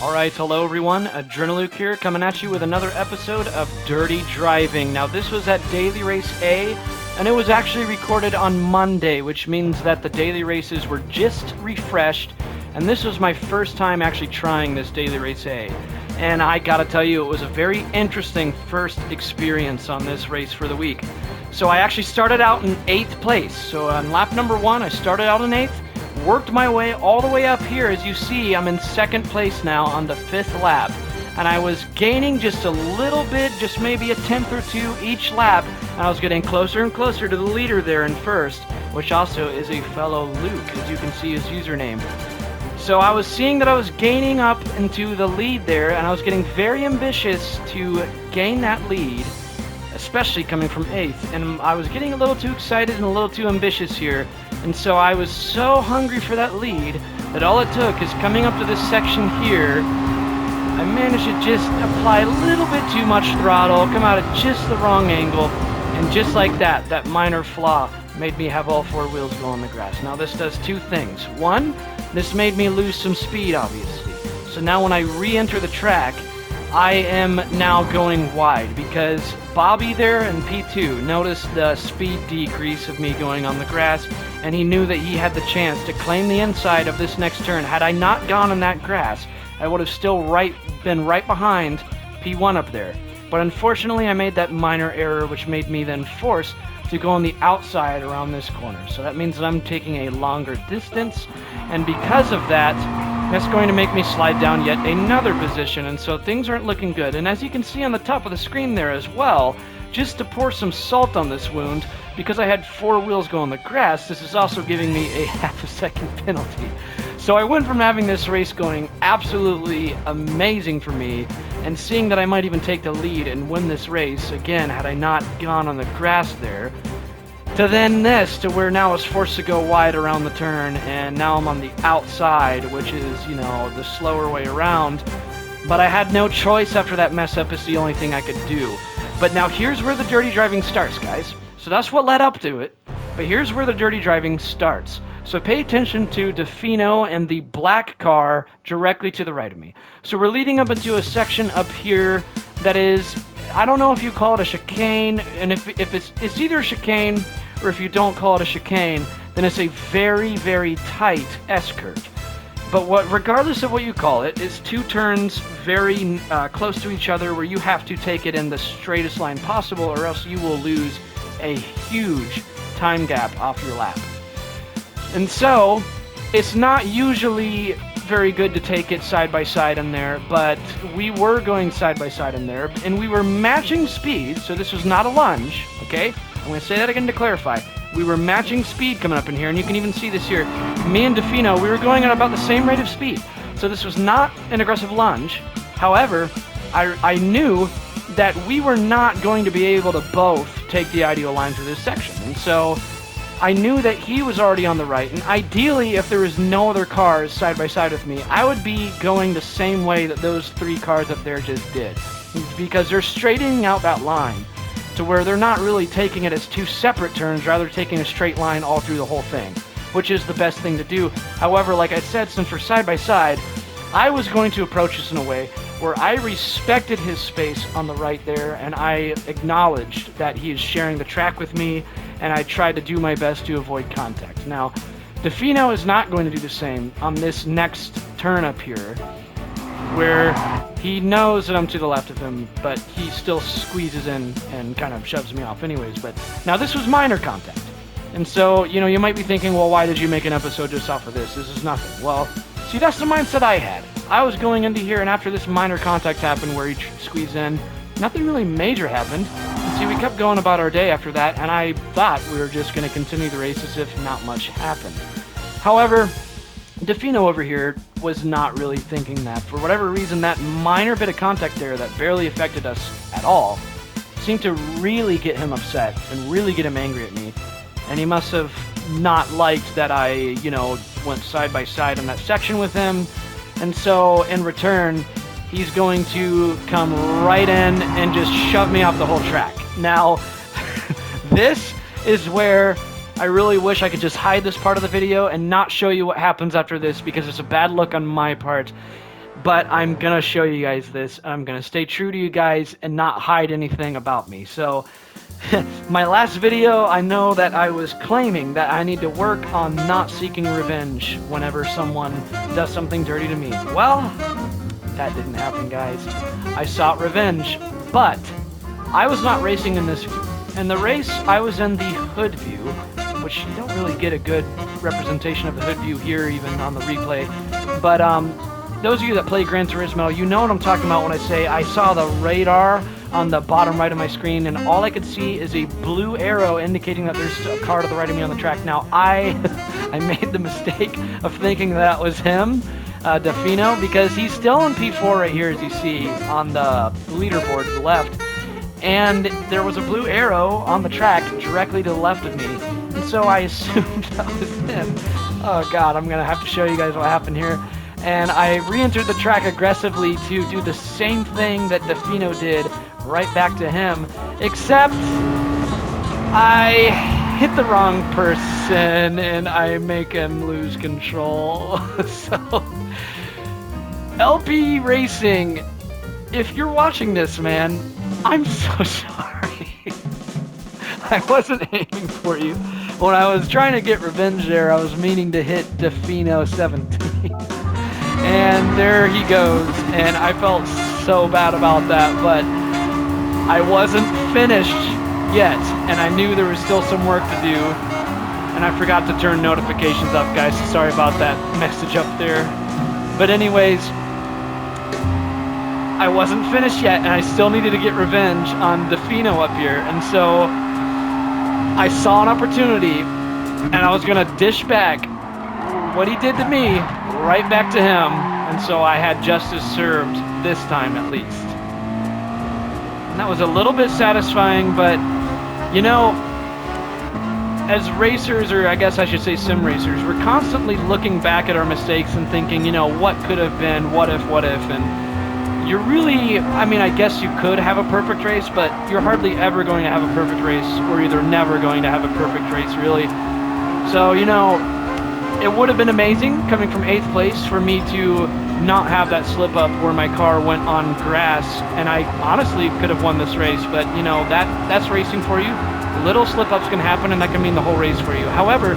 Alright, hello everyone, Adrenaluke here, coming at you with another episode of Dirty Driving. Now this was at Daily Race A, and it was actually recorded on Monday, which means that the daily races were just refreshed, and this was my first time actually trying this Daily Race A. And I gotta tell you, it was a very interesting first experience on this race for the week. So I actually started out in 8th place, so on lap number 1 I started out in 8th, worked my way all the way up here. As you see, I'm in 2nd place now on the 5th lap, and I was gaining just a little bit, just maybe a 10th or 2 each lap, and I was getting closer and closer to the leader there in first, which also is a fellow Luke, as you can see his username. So I was seeing that I was gaining up into the lead there, and I was getting very ambitious to gain that lead, especially coming from 8th, and I was getting a little too excited and a little too ambitious here. And so I was so hungry for that lead that all it took is coming up to this section here, I managed to just apply a little bit too much throttle, come out at just the wrong angle, and just like that, that minor flaw made me have all 4 wheels go on the grass. Now this does 2 things. One, this made me lose some speed, obviously. So now when I re-enter the track, I am now going wide because Bobby there in P2 noticed the speed decrease of me going on the grass, and he knew that he had the chance to claim the inside of this next turn. Had I not gone on that grass, I would have still been right behind P1 up there. But unfortunately, I made that minor error, which made me then forced to go on the outside around this corner. So that means that I'm taking a longer distance, and because of that, that's going to make me slide down yet another position, and so things aren't looking good. And as you can see on the top of the screen there as well, just to pour some salt on this wound, because I had 4 wheels go on the grass, this is also giving me a half a second penalty. So I went from having this race going absolutely amazing for me, and seeing that I might even take the lead and win this race, again, had I not gone on the grass there, to then this, to where now I was forced to go wide around the turn, and now I'm on the outside, which is, you know, the slower way around. But I had no choice after that mess up. It's the only thing I could do. But now here's where the dirty driving starts, guys. So that's what led up to it. But here's where the dirty driving starts. So pay attention to DeFino and the black car directly to the right of me. So we're leading up into a section up here that is, I don't know if you call it a chicane, and if it's either a chicane, or if you don't call it a chicane, then it's a very, very tight S-curve. But regardless of what you call it, it's 2 turns very close to each other where you have to take it in the straightest line possible, or else you will lose a huge time gap off your lap. And so, it's not usually very good to take it side by side in there, but we were going side by side in there, and we were matching speed, so this was not a lunge, okay? I'm going to say that again to clarify. We were matching speed coming up in here, and you can even see this here. Me and DeFino, we were going at about the same rate of speed. So this was not an aggressive lunge. However, I knew that we were not going to be able to both take the ideal line through this section. And so I knew that he was already on the right, and ideally, if there was no other cars side by side with me, I would be going the same way that those 3 cars up there just did. Because they're straightening out that line to where they're not really taking it as 2 separate turns, rather taking a straight line all through the whole thing, which is the best thing to do. However, like I said, since we're side by side, I was going to approach this in a way where I respected his space on the right there, and I acknowledged that he is sharing the track with me, and I tried to do my best to avoid contact. Now, DeFino is not going to do the same on this next turn up here, where he knows that I'm to the left of him, but he still squeezes in and kind of shoves me off anyways. But now this was minor contact. And so, you know, you might be thinking, well, why did you make an episode just off of this? This is nothing. Well, see, that's the mindset I had. I was going into here, and after this minor contact happened where he squeezed in, nothing really major happened. And see, we kept going about our day after that, and I thought we were just going to continue the race as if not much happened. However, DeFino over here was not really thinking that. For whatever reason, that minor bit of contact there that barely affected us at all seemed to really get him upset and really get him angry at me. And he must have not liked that I, you know, went side by side in that section with him. And so, in return, he's going to come right in and just shove me off the whole track. Now, this is where I really wish I could just hide this part of the video and not show you what happens after this, because it's a bad look on my part. but I'm gonna show you guys this. I'm gonna stay true to you guys and not hide anything about me. So, my last video, I know that I was claiming that I need to work on not seeking revenge whenever someone does something dirty to me. Well, that didn't happen, guys. I sought revenge, but I was not racing in this view. In the race, I was in the hood view, which you don't really get a good representation of the hood view here, even on the replay. But those of you that play Gran Turismo, you know what I'm talking about when I say I saw the radar on the bottom right of my screen, and all I could see is a blue arrow indicating that there's a car to the right of me on the track. Now, I made the mistake of thinking that was him, Defino, because he's still in P4 right here, as you see, on the leaderboard to the left. And there was a blue arrow on the track directly to the left of me. And so I assumed that was him. Oh god, I'm gonna have to show you guys what happened here. And I re-entered the track aggressively to do the same thing that Defino did, right back to him. Except, I hit the wrong person and I make him lose control. So, LP Racing, if you're watching this, man, I'm so sorry. I wasn't aiming for you. When I was trying to get revenge there, I was meaning to hit Defino 17. And there he goes. And I felt so bad about that, but I wasn't finished yet. And I knew there was still some work to do. And I forgot to turn notifications up, guys. Sorry about that message up there. But anyways, I wasn't finished yet, and I still needed to get revenge on Defino up here, and so I saw an opportunity, and I was gonna dish back what he did to me right back to him, and so I had justice served this time at least. And that was a little bit satisfying, but you know, as racers, or I guess I should say sim racers, we're constantly looking back at our mistakes and thinking, you know, what could have been, what if, and you're really, I mean, I guess you could have a perfect race, but you're hardly ever going to have a perfect race, or either never going to have a perfect race, really. So, you know, it would have been amazing, coming from 8th place, for me to not have that slip-up where my car went on grass, and I honestly could have won this race, but, you know, that's racing for you. Little slip-ups can happen, and that can mean the whole race for you. However,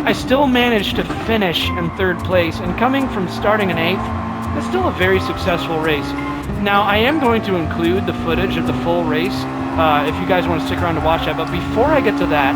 I still managed to finish in 3rd place, and coming from starting in 8th, it's still a very successful race. Now, I am going to include the footage of the full race if you guys want to stick around to watch that, but before I get to that,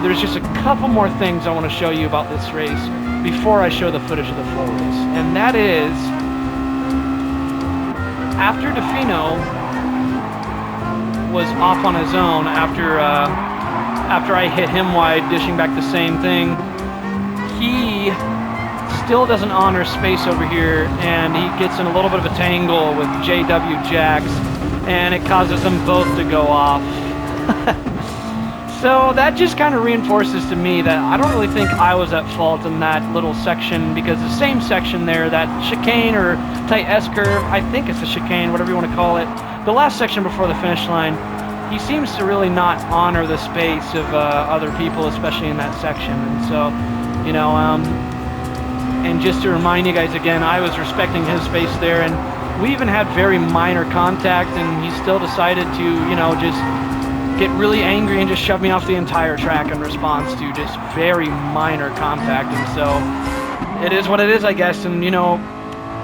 there's just a couple more things I want to show you about this race before I show the footage of the full race. And that is, after Defino was off on his own, after I hit him wide, dishing back the same thing, he still doesn't honor space over here, and he gets in a little bit of a tangle with JW Jax, and it causes them both to go off. So that just kind of reinforces to me that I don't really think I was at fault in that little section, because the same section there, that chicane or tight S-curve, I think it's a chicane, whatever you want to call it, the last section before the finish line, he seems to really not honor the space of other people, especially in that section. And so, you know, and just to remind you guys again, I was respecting his space there, and we even had very minor contact, and he still decided to, you know, just get really angry and just shove me off the entire track in response to just very minor contact. And so it is what it is, I guess. And, you know,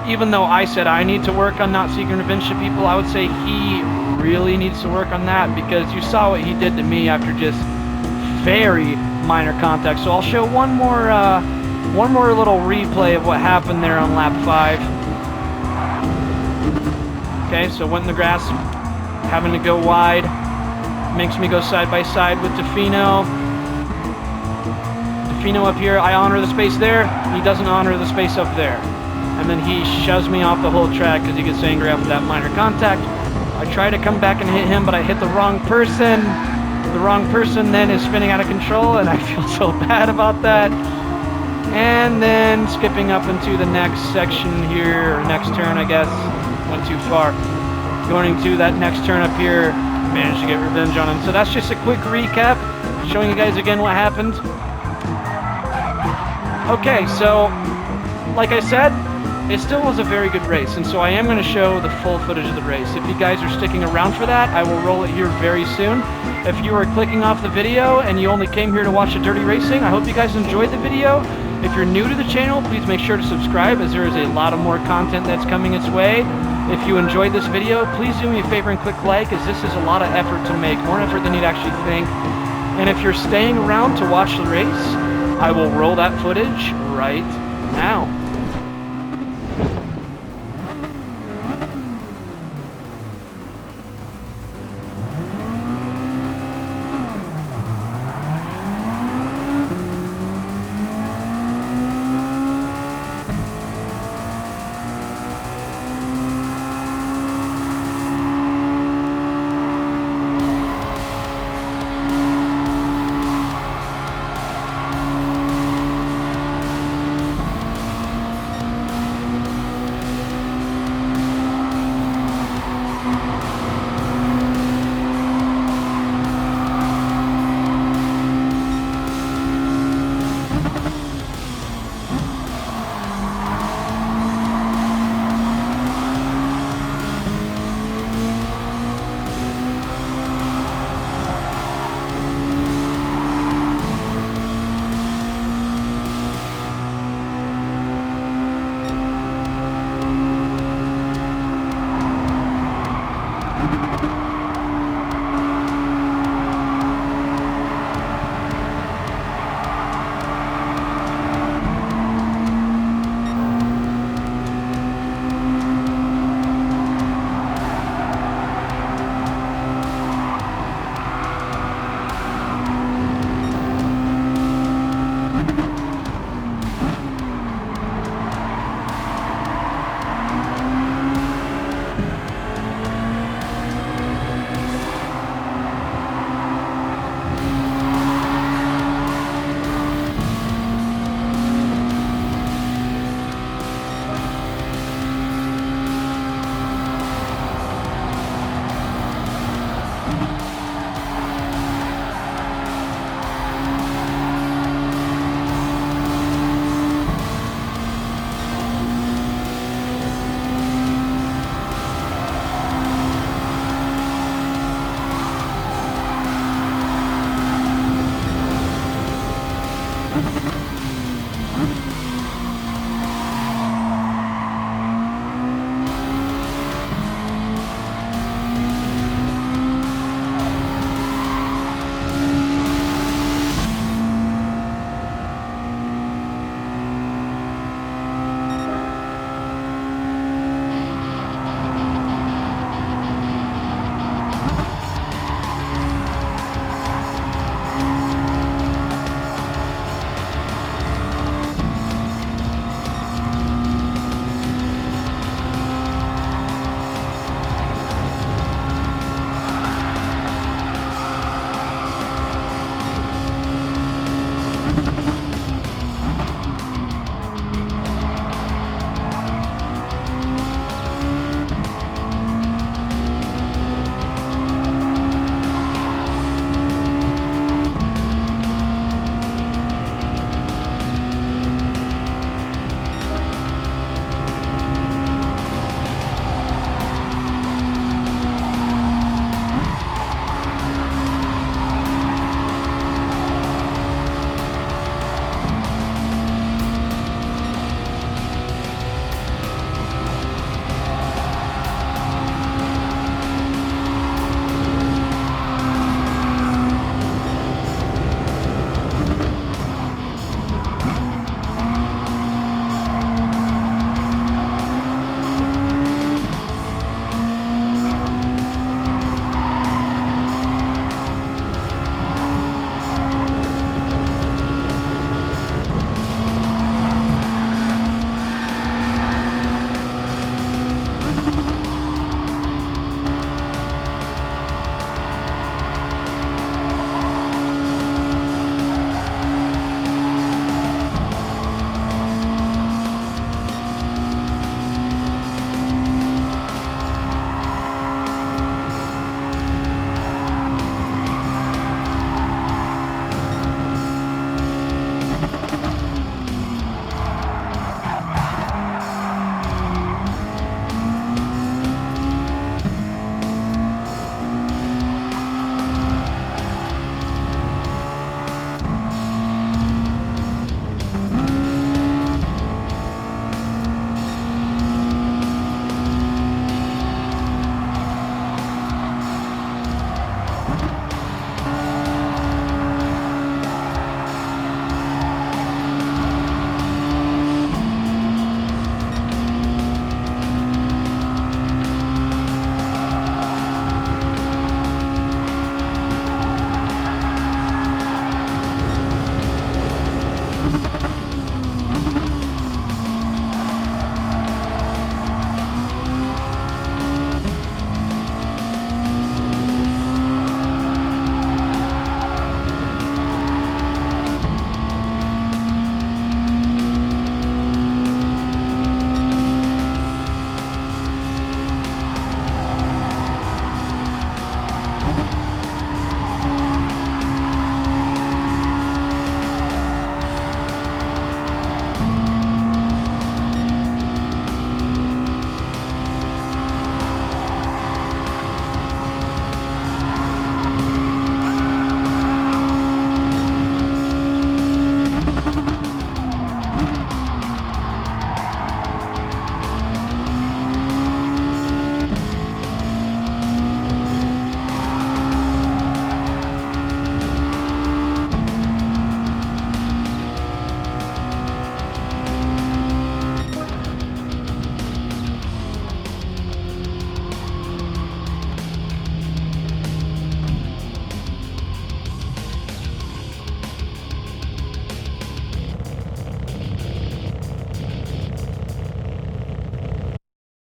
even though I said I need to work on not seeking revenge to people, I would say he really needs to work on that, because you saw what he did to me after just very minor contact. So I'll show one more little replay of what happened there on lap 5. Okay, so went in the grass, having to go wide, makes me go side by side with Defino. Defino up here, I honor the space there, he doesn't honor the space up there. And then he shoves me off the whole track because he gets angry after that minor contact. I try to come back and hit him, but I hit the wrong person. The wrong person then is spinning out of control, and I feel so bad about that. And then skipping up into the next section here, or next turn, I guess. Went too far. Going to that next turn up here, managed to get revenge on him. So that's just a quick recap, showing you guys again what happened. Okay, so like I said, it still was a very good race, and so I am going to show the full footage of the race. If you guys are sticking around for that, I will roll it here very soon. If you are clicking off the video and you only came here to watch the dirty racing, I hope you guys enjoyed the video. If you're new to the channel, please make sure to subscribe, as there is a lot of more content that's coming its way. If you enjoyed this video, please do me a favor and click like, as this is a lot of effort to make, more effort than you'd actually think. And if you're staying around to watch the race, I will roll that footage right now.